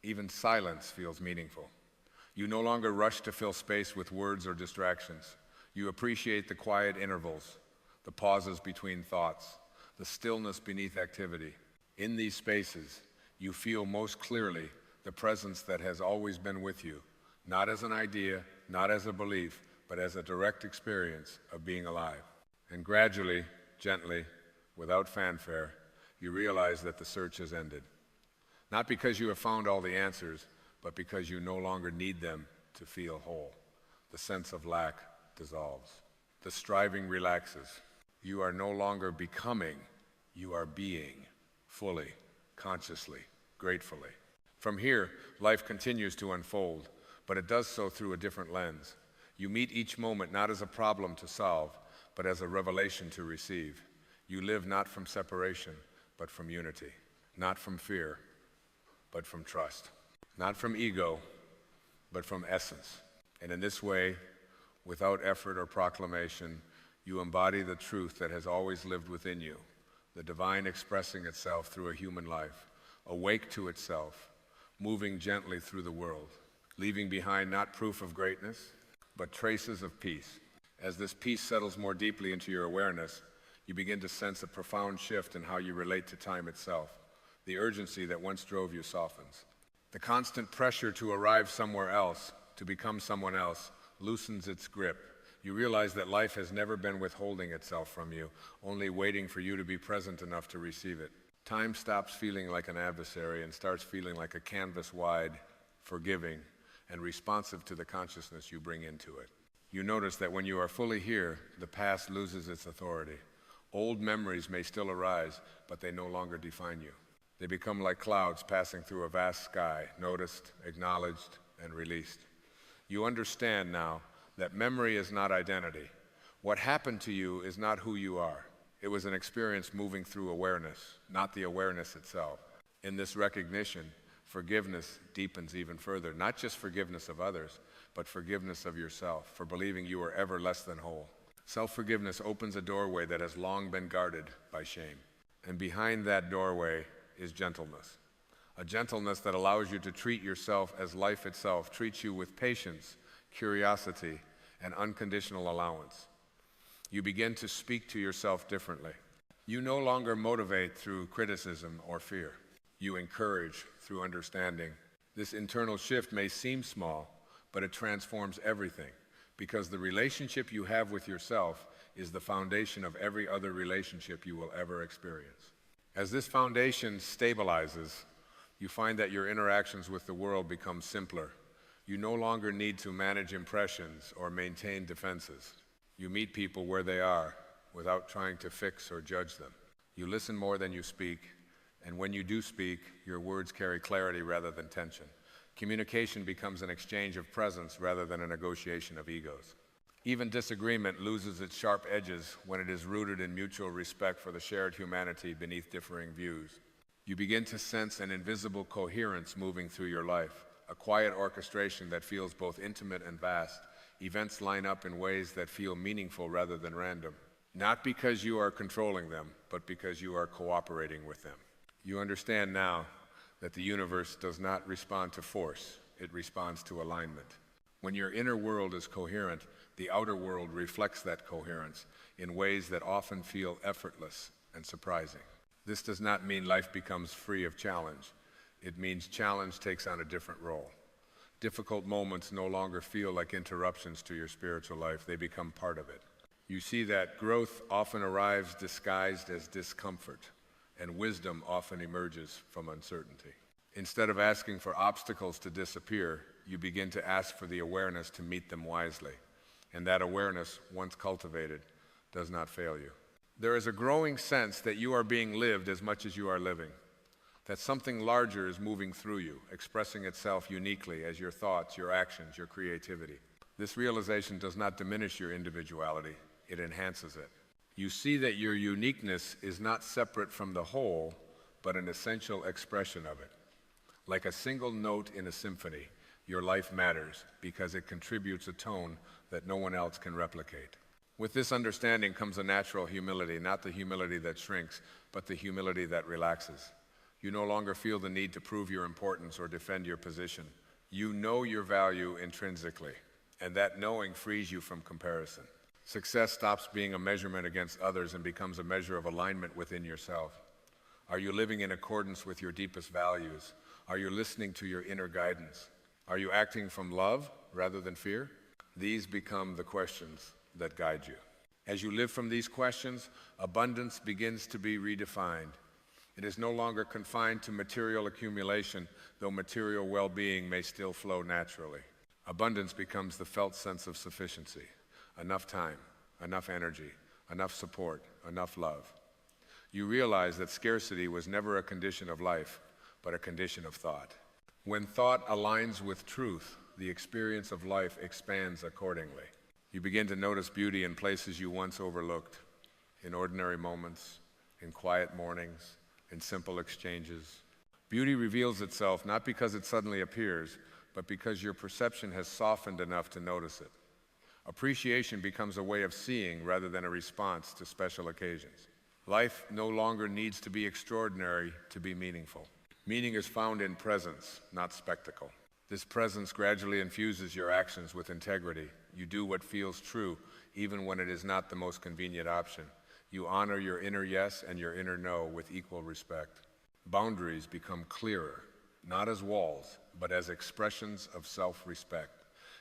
even silence feels meaningful. You no longer rush to fill space with words or distractions. You appreciate the quiet intervals, the pauses between thoughts, the stillness beneath activity. In these spaces, you feel most clearly the presence that has always been with you, not as an idea, not as a belief, but as a direct experience of being alive. And gradually, gently, without fanfare, you realize that the search has ended. Not because you have found all the answers, but because you no longer need them to feel whole. The sense of lack dissolves. The striving relaxes. You are no longer becoming, you are being, fully, consciously, gratefully. From here, life continues to unfold, but it does so through a different lens. You meet each moment not as a problem to solve, but as a revelation to receive. You live not from separation, but from unity. Not from fear, but from trust. Not from ego, but from essence. And in this way, without effort or proclamation, you embody the truth that has always lived within you, the divine expressing itself through a human life, awake to itself, moving gently through the world, leaving behind not proof of greatness, but traces of peace. As this peace settles more deeply into your awareness, you begin to sense a profound shift in how you relate to time itself. The urgency that once drove you softens. The constant pressure to arrive somewhere else, to become someone else, loosens its grip. You realize that life has never been withholding itself from you, only waiting for you to be present enough to receive it. Time stops feeling like an adversary and starts feeling like a canvas wide, forgiving, and responsive to the consciousness you bring into it. You notice that when you are fully here, the past loses its authority. Old memories may still arise, but they no longer define you. They become like clouds passing through a vast sky, noticed, acknowledged, and released. You understand now that memory is not identity. What happened to you is not who you are. It was an experience moving through awareness, not the awareness itself. In this recognition, forgiveness deepens even further, not just forgiveness of others, but forgiveness of yourself for believing you are ever less than whole. Self-forgiveness opens a doorway that has long been guarded by shame. And behind that doorway is gentleness. A gentleness that allows you to treat yourself as life itself treats you with patience, curiosity, and unconditional allowance. You begin to speak to yourself differently. You no longer motivate through criticism or fear. You encourage through understanding. This internal shift may seem small, but it transforms everything, because the relationship you have with yourself is the foundation of every other relationship you will ever experience. As this foundation stabilizes, you find that your interactions with the world become simpler. You no longer need to manage impressions or maintain defenses. You meet people where they are without trying to fix or judge them. You listen more than you speak, and when you do speak, your words carry clarity rather than tension. Communication becomes an exchange of presence rather than a negotiation of egos. Even disagreement loses its sharp edges when it is rooted in mutual respect for the shared humanity beneath differing views. You begin to sense an invisible coherence moving through your life, a quiet orchestration that feels both intimate and vast. Events line up in ways that feel meaningful rather than random, not because you are controlling them, but because you are cooperating with them. You understand now that the universe does not respond to force, it responds to alignment. When your inner world is coherent, the outer world reflects that coherence in ways that often feel effortless and surprising. This does not mean life becomes free of challenge. It means challenge takes on a different role. Difficult moments no longer feel like interruptions to your spiritual life, they become part of it. You see that growth often arrives disguised as discomfort, and wisdom often emerges from uncertainty. Instead of asking for obstacles to disappear, you begin to ask for the awareness to meet them wisely. And that awareness, once cultivated, does not fail you. There is a growing sense that you are being lived as much as you are living, that something larger is moving through you, expressing itself uniquely as your thoughts, your actions, your creativity. This realization does not diminish your individuality, it enhances it. You see that your uniqueness is not separate from the whole, but an essential expression of it. Like a single note in a symphony, your life matters because it contributes a tone that no one else can replicate. With this understanding comes a natural humility, not the humility that shrinks, but the humility that relaxes. You no longer feel the need to prove your importance or defend your position. You know your value intrinsically, and that knowing frees you from comparison. Success stops being a measurement against others and becomes a measure of alignment within yourself. Are you living in accordance with your deepest values? Are you listening to your inner guidance? Are you acting from love rather than fear? These become the questions that guide you. As you live from these questions, abundance begins to be redefined. It is no longer confined to material accumulation, though material well-being may still flow naturally. Abundance becomes the felt sense of sufficiency. Enough time, enough energy, enough support, enough love. You realize that scarcity was never a condition of life, but a condition of thought. When thought aligns with truth, the experience of life expands accordingly. You begin to notice beauty in places you once overlooked, in ordinary moments, in quiet mornings, in simple exchanges. Beauty reveals itself not because it suddenly appears, but because your perception has softened enough to notice it. Appreciation becomes a way of seeing rather than a response to special occasions. Life no longer needs to be extraordinary to be meaningful. Meaning is found in presence, not spectacle. This presence gradually infuses your actions with integrity. You do what feels true, even when it is not the most convenient option. You honor your inner yes and your inner no with equal respect. Boundaries become clearer, not as walls, but as expressions of self-respect.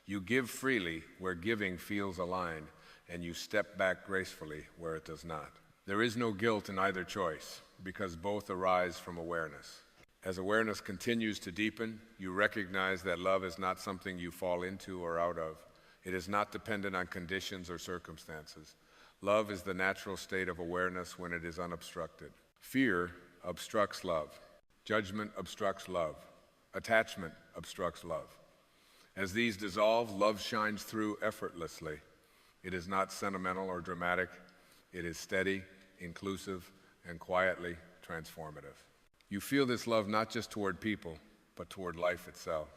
You give freely where giving feels aligned, and you step back gracefully where it does not. There is no guilt in either choice, because both arise from awareness. As awareness continues to deepen, you recognize that love is not something you fall into or out of. It is not dependent on conditions or circumstances. Love is the natural state of awareness when it is unobstructed. Fear obstructs love. Judgment obstructs love. Attachment obstructs love. As these dissolve, love shines through effortlessly. It is not sentimental or dramatic. It is steady, inclusive, and quietly transformative. You feel this love not just toward people, but toward life itself,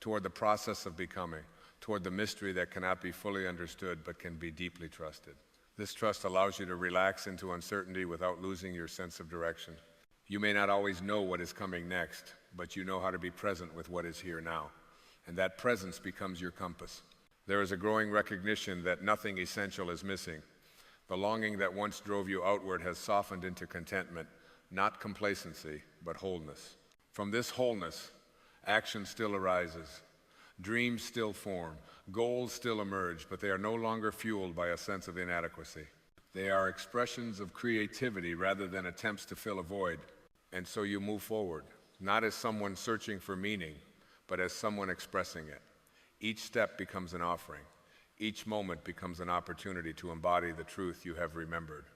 toward the process of becoming, toward the mystery that cannot be fully understood but can be deeply trusted. This trust allows you to relax into uncertainty without losing your sense of direction. You may not always know what is coming next, but you know how to be present with what is here now. And that presence becomes your compass. There is a growing recognition that nothing essential is missing. The longing that once drove you outward has softened into contentment, not complacency, but wholeness. From this wholeness, action still arises. Dreams still form. Goals still emerge, but they are no longer fueled by a sense of inadequacy. They are expressions of creativity rather than attempts to fill a void. And so you move forward, not as someone searching for meaning, but as someone expressing it. Each step becomes an offering. Each moment becomes an opportunity to embody the truth you have remembered.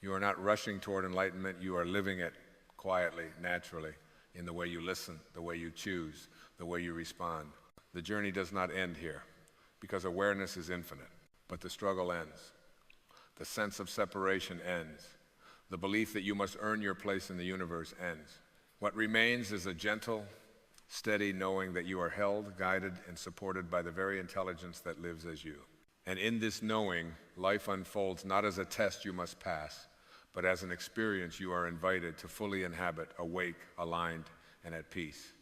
You are not rushing toward enlightenment, you are living it quietly, naturally, in the way you listen, the way you choose, the way you respond. The journey does not end here, because awareness is infinite, but the struggle ends. The sense of separation ends. The belief that you must earn your place in the universe ends. What remains is a gentle, steady knowing that you are held, guided, and supported by the very intelligence that lives as you. And in this knowing, life unfolds not as a test you must pass, but as an experience you are invited to fully inhabit, awake, aligned, and at peace.